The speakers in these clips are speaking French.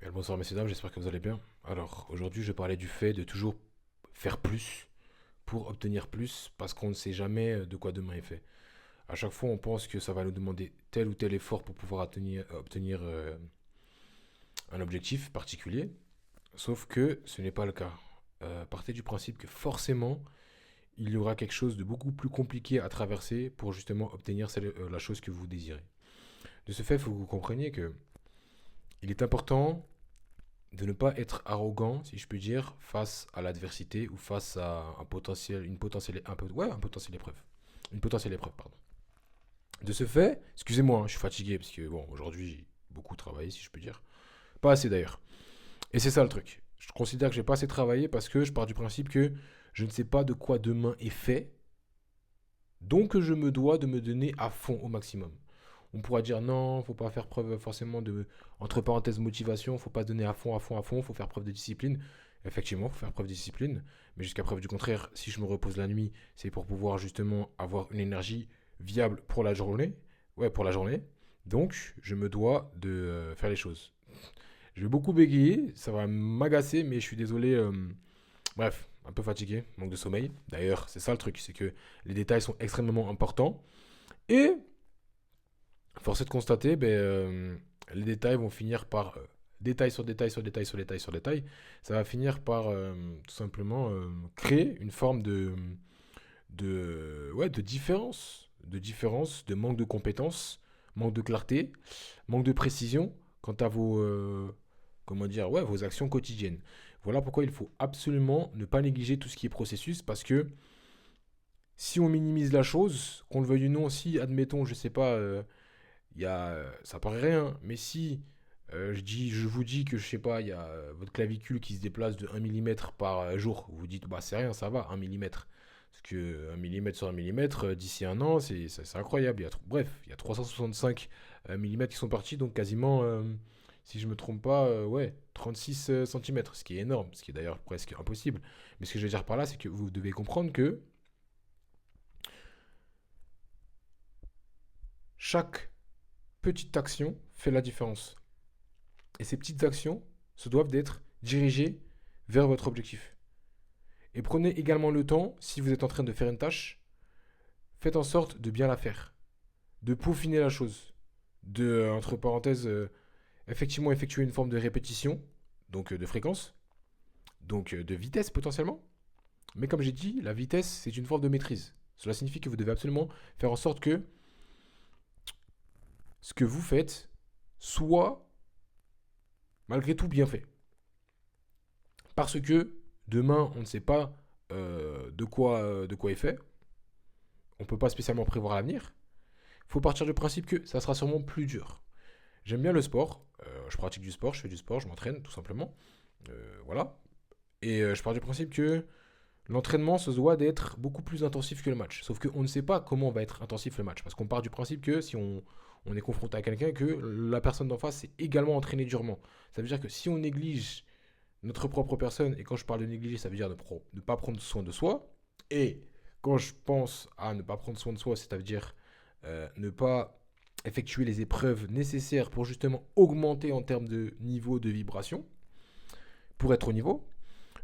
Bien, bonsoir messieurs dames, j'espère que vous allez bien. Alors aujourd'hui je parlais du fait de toujours faire plus pour obtenir plus parce qu'on ne sait jamais de quoi demain est fait. À chaque fois on pense que ça va nous demander tel ou tel effort pour pouvoir obtenir un objectif particulier, sauf que ce n'est pas le cas. Partez du principe que forcément il y aura quelque chose de beaucoup plus compliqué à traverser pour justement obtenir la chose que vous désirez. De ce fait, il faut que vous compreniez que il est important de ne pas être arrogant, si je puis dire, face à l'adversité ou face à un potentiel épreuve. Une potentielle épreuve, pardon. De ce fait, excusez-moi, je suis fatigué parce que, bon, aujourd'hui, j'ai beaucoup travaillé, si je peux dire. Pas assez d'ailleurs. Et c'est ça le truc. Je considère que j'ai pas assez travaillé parce que je pars du principe que je ne sais pas de quoi demain est fait, donc je me dois de me donner à fond au maximum. On pourra dire non, faut pas faire preuve forcément de, entre parenthèses, motivation, faut pas se donner à fond, à fond, à fond, faut faire preuve de discipline. Effectivement, faut faire preuve de discipline, mais jusqu'à preuve du contraire, si je me repose la nuit, c'est pour pouvoir justement avoir une énergie viable pour la journée. Ouais, pour la journée. Donc, je me dois de faire les choses. Je vais beaucoup bégayer, ça va m'agacer, mais je suis désolé. Bref, un peu fatigué, manque de sommeil. D'ailleurs, c'est ça le truc, c'est que les détails sont extrêmement importants. Et force est de constater, les détails vont finir par détail sur détail sur détail sur détail sur détail. Ça va finir par tout simplement créer une forme de différence, de manque de compétences, manque de clarté, manque de précision quant à comment dire, ouais, vos actions quotidiennes. Voilà pourquoi il faut absolument ne pas négliger tout ce qui est processus parce que si on minimise la chose, qu'on le veuille ou non, si admettons, je sais pas, ça paraît rien, mais si je vous dis que je sais pas, il y a votre clavicule qui se déplace de 1 mm par jour, vous vous dites bah c'est rien, ça va, 1 mm. Parce que 1 mm sur 1 mm, d'ici un an, c'est incroyable. Bref, il y a 365 mm qui sont partis, donc quasiment, si je me trompe pas, ouais, 36 cm, ce qui est énorme, ce qui est d'ailleurs presque impossible. Mais ce que je veux dire par là, c'est que vous devez comprendre que chaque petite action fait la différence. Et ces petites actions se doivent d'être dirigées vers votre objectif. Et prenez également le temps, si vous êtes en train de faire une tâche, faites en sorte de bien la faire, de peaufiner la chose, de, entre parenthèses, effectivement effectuer une forme de répétition, donc de fréquence, donc de vitesse potentiellement. Mais comme j'ai dit, la vitesse, c'est une forme de maîtrise. Cela signifie que vous devez absolument faire en sorte que ce que vous faites soit malgré tout bien fait. Parce que demain, on ne sait pas de quoi est fait. On ne peut pas spécialement prévoir l'avenir. Il faut partir du principe que ça sera sûrement plus dur. J'aime bien le sport. Je pratique du sport, je fais du sport, je m'entraîne tout simplement. Voilà. Et je pars du principe que l'entraînement se doit d'être beaucoup plus intensif que le match. Sauf qu'on ne sait pas comment va être intensif le match. Parce qu'on part du principe que si on est confronté à quelqu'un, que la personne d'en face est également entraînée durement. Ça veut dire que si on néglige notre propre personne, et quand je parle de négliger, ça veut dire ne pas prendre soin de soi, et quand je pense à ne pas prendre soin de soi, c'est-à-dire ne pas effectuer les épreuves nécessaires pour justement augmenter en termes de niveau de vibration, pour être au niveau,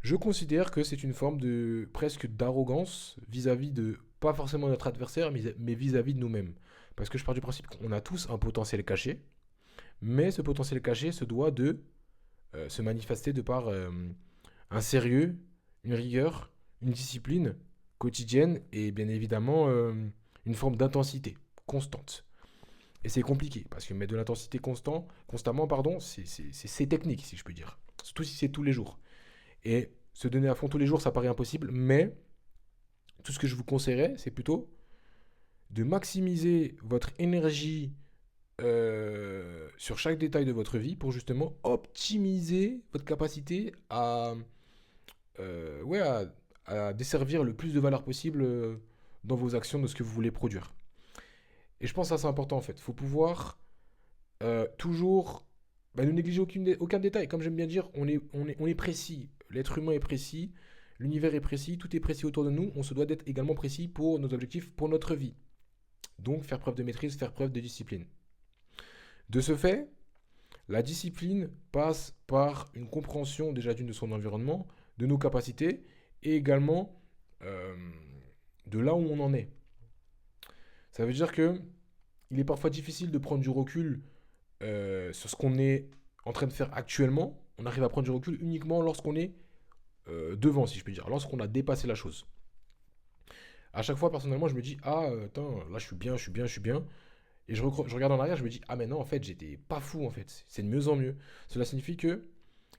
je considère que c'est une forme de presque d'arrogance vis-à-vis de, pas forcément notre adversaire, mais vis-à-vis de nous-mêmes. Parce que je pars du principe qu'on a tous un potentiel caché, mais ce potentiel caché se doit de se manifester de par un sérieux, une rigueur, une discipline quotidienne et bien évidemment une forme d'intensité constante. Et c'est compliqué parce que mettre de l'intensité constamment, pardon, c'est technique si je peux dire. Surtout si c'est tous les jours. Et se donner à fond tous les jours, ça paraît impossible, mais tout ce que je vous conseillerais, c'est plutôt de maximiser votre énergie sur chaque détail de votre vie pour justement optimiser votre capacité ouais, à desservir le plus de valeur possible dans vos actions de ce que vous voulez produire. Et je pense que ça c'est important en fait. Il faut pouvoir toujours ne négliger aucun détail. Comme j'aime bien dire, on est précis. L'être humain est précis, l'univers est précis, tout est précis autour de nous. On se doit d'être également précis pour nos objectifs, pour notre vie. Donc faire preuve de maîtrise, faire preuve de discipline. De ce fait, La discipline passe par une compréhension déjà d'une de son environnement, de nos capacités et également euh, de là où on en est. Ça veut dire que il est parfois difficile de prendre du recul sur ce qu'on est en train de faire actuellement. On arrive à prendre du recul uniquement lorsqu'on est devant, si je peux dire, lorsqu'on a dépassé la chose. À chaque fois, personnellement, je me dis, ah, attends, là, je suis bien, je suis bien, je suis bien. Et je regarde en arrière, je me dis, ah, mais non, en fait, j'étais pas fou, en fait. C'est de mieux en mieux. Cela signifie que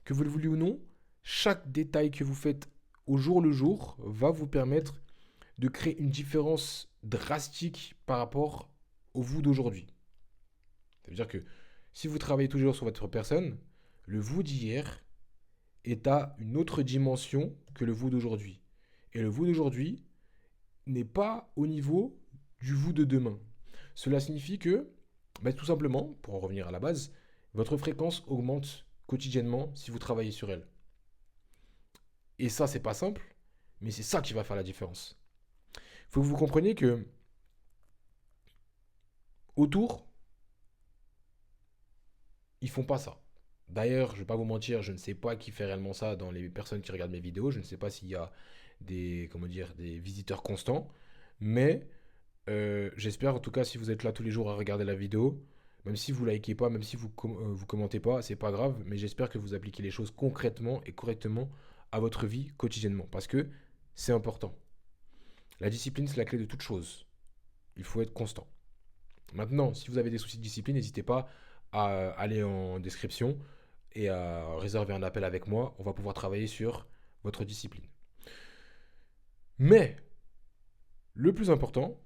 vous le vouliez ou non, chaque détail que vous faites au jour le jour va vous permettre de créer une différence drastique par rapport au vous d'aujourd'hui. Ça veut dire que si vous travaillez toujours sur votre personne, le vous d'hier est à une autre dimension que le vous d'aujourd'hui. Et le vous d'aujourd'hui n'est pas au niveau du vous de demain. Cela signifie que, bah, tout simplement, pour en revenir à la base, votre fréquence augmente quotidiennement si vous travaillez sur elle. Et ça, c'est pas simple, mais c'est ça qui va faire la différence. Il faut que vous compreniez que autour, ils font pas ça. D'ailleurs, je vais pas vous mentir, je ne sais pas qui fait réellement ça dans les personnes qui regardent mes vidéos. Je ne sais pas s'il y a des, comment dire, des visiteurs constants. Mais j'espère en tout cas si vous êtes là tous les jours à regarder la vidéo, même si vous likez pas, même si vous commentez pas, c'est pas grave. Mais j'espère que vous appliquez les choses concrètement et correctement à votre vie quotidiennement. Parce que c'est important. La discipline, c'est la clé de toute chose. Il faut être constant. Maintenant, si vous avez des soucis de discipline, n'hésitez pas à aller en description et à réserver un appel avec moi. On va pouvoir travailler sur votre discipline. Mais le plus important,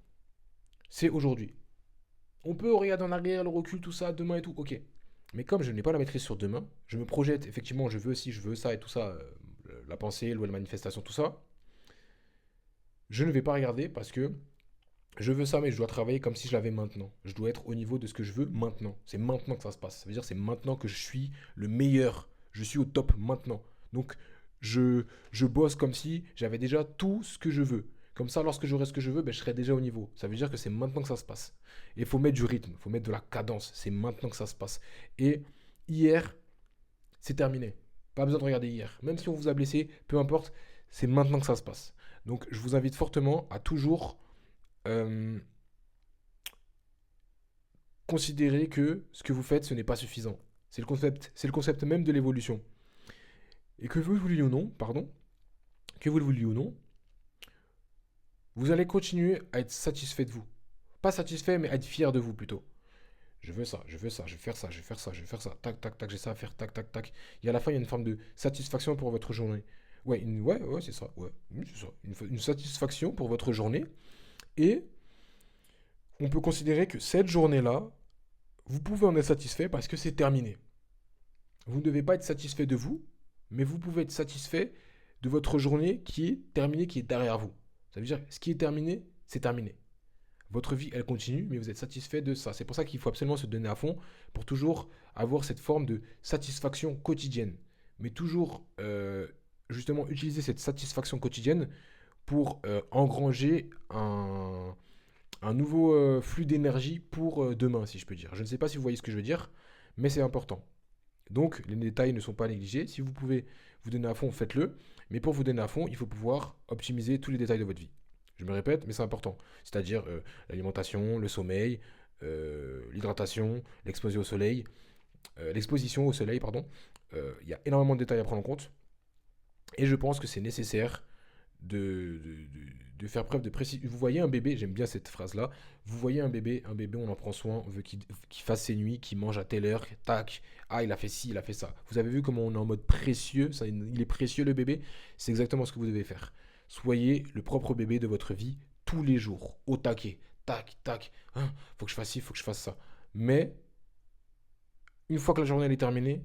c'est aujourd'hui. On peut regarder en arrière, le recul, tout ça, demain et tout, ok. Mais comme je n'ai pas la maîtrise sur demain, je me projette, effectivement, je veux ci, je veux ça et tout ça, la pensée, la manifestation, tout ça. Je ne vais pas regarder parce que je veux ça, mais je dois travailler comme si je l'avais maintenant. Je dois être au niveau de ce que je veux maintenant. C'est maintenant que ça se passe. Ça veut dire que c'est maintenant que je suis le meilleur. Je suis au top maintenant. Donc, je bosse comme si j'avais déjà tout ce que je veux. Comme ça, lorsque j'aurai ce que je veux, ben, je serai déjà au niveau. Ça veut dire que c'est maintenant que ça se passe. Et il faut mettre du rythme, il faut mettre de la cadence. C'est maintenant que ça se passe. Et hier, c'est terminé. Pas besoin de regarder hier. Même si on vous a blessé, peu importe, c'est maintenant que ça se passe. Donc, je vous invite fortement à toujours euh, considérez que ce que vous faites, ce n'est pas suffisant. C'est le concept même de l'évolution. Et que vous le vouliez ou non, pardon, que vous le vouliez ou non, vous allez continuer à être satisfait de vous. Pas satisfait, mais à être fier de vous plutôt. Je veux ça, je veux ça, je vais faire ça, je vais faire ça, je vais faire ça, tac, tac, tac, j'ai ça à faire, tac, tac, tac. Et à la fin, il y a une forme de satisfaction pour votre journée. Ouais, c'est ça, ouais, c'est ça. Une satisfaction pour votre journée. Et on peut considérer que cette journée-là, vous pouvez en être satisfait parce que c'est terminé. Vous ne devez pas être satisfait de vous, mais vous pouvez être satisfait de votre journée qui est terminée, qui est derrière vous. Ça veut dire, ce qui est terminé, c'est terminé. Votre vie, elle continue, mais vous êtes satisfait de ça. C'est pour ça qu'il faut absolument se donner à fond pour toujours avoir cette forme de satisfaction quotidienne. Mais toujours, justement, utiliser cette satisfaction quotidienne pour engranger un nouveau flux d'énergie pour demain, si je peux dire. Je ne sais pas si vous voyez ce que je veux dire, mais c'est important. Donc, les détails ne sont pas négligés. Si vous pouvez vous donner à fond, faites-le. Mais pour vous donner à fond, il faut pouvoir optimiser tous les détails de votre vie. Je me répète, mais c'est important. C'est-à-dire l'alimentation, le sommeil, l'hydratation, l'exposition au soleil, pardon. Il y a énormément de détails à prendre en compte. Et je pense que c'est nécessaire de faire preuve de précision. Vous voyez un bébé, j'aime bien cette phrase-là. Vous voyez un bébé, on en prend soin, on veut qu'il fasse ses nuits, qu'il mange à telle heure, tac. Ah, il a fait ci, il a fait ça. Vous avez vu comment on est en mode précieux, ça, il est précieux le bébé. C'est exactement ce que vous devez faire. Soyez le propre bébé de votre vie tous les jours, au taquet. Tac, tac. Hein, faut que je fasse ci, faut que je fasse ça. Mais, une fois que la journée elle est terminée,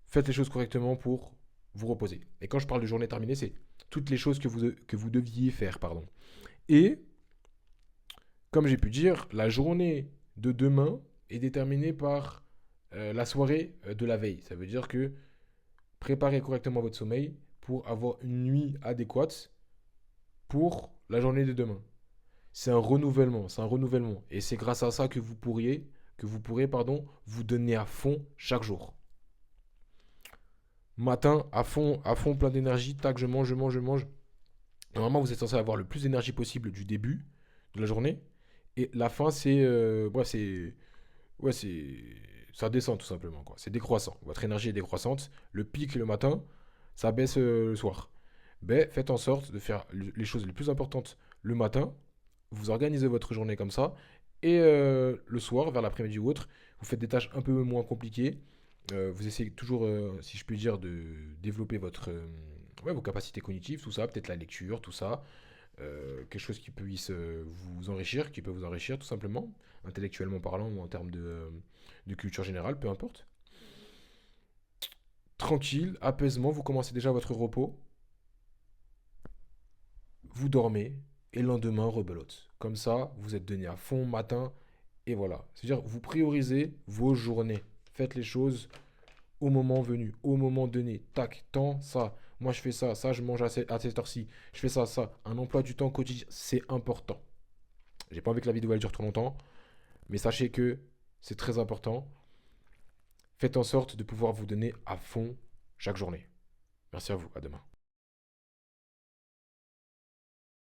faites les choses correctement pour vous reposer. Et quand je parle de journée terminée, c'est toutes les choses que vous deviez faire, pardon. Et, comme j'ai pu dire, la journée de demain est déterminée par la soirée de la veille. Ça veut dire que préparez correctement votre sommeil pour avoir une nuit adéquate pour la journée de demain. C'est un renouvellement, c'est un renouvellement. Et c'est grâce à ça que vous pourriez que vous pourrez, vous donner à fond chaque jour. Matin, à fond, plein d'énergie, tac, je mange, je mange, je mange. Normalement, vous êtes censé avoir le plus d'énergie possible du début de la journée. Et la fin, c'est, ça descend tout simplement, quoi. C'est décroissant. Votre énergie est décroissante. Le pic le matin, ça baisse le soir. Ben, faites en sorte de faire les choses les plus importantes le matin. Vous organisez votre journée comme ça. Et le soir, vers l'après-midi ou autre, vous faites des tâches un peu moins compliquées. Vous essayez toujours, si je puis dire, de développer ouais, vos capacités cognitives, tout ça, peut-être la lecture, tout ça. Quelque chose qui puisse vous enrichir, qui peut vous enrichir tout simplement, intellectuellement parlant ou en termes de culture générale, peu importe. Tranquille, apaisement, vous commencez déjà votre repos, vous dormez, et le lendemain, rebelote. Comme ça, vous êtes donné à fond matin, et voilà. C'est-à-dire, vous priorisez vos journées. Faites les choses au moment venu, au moment donné. Tac, temps, ça. Moi, je fais ça, ça, je mange à cette heure-ci. Je fais ça, ça. Un emploi du temps quotidien, c'est important. J'ai pas envie que la vidéo elle dure trop longtemps, mais sachez que c'est très important. Faites en sorte de pouvoir vous donner à fond chaque journée. Merci à vous, à demain.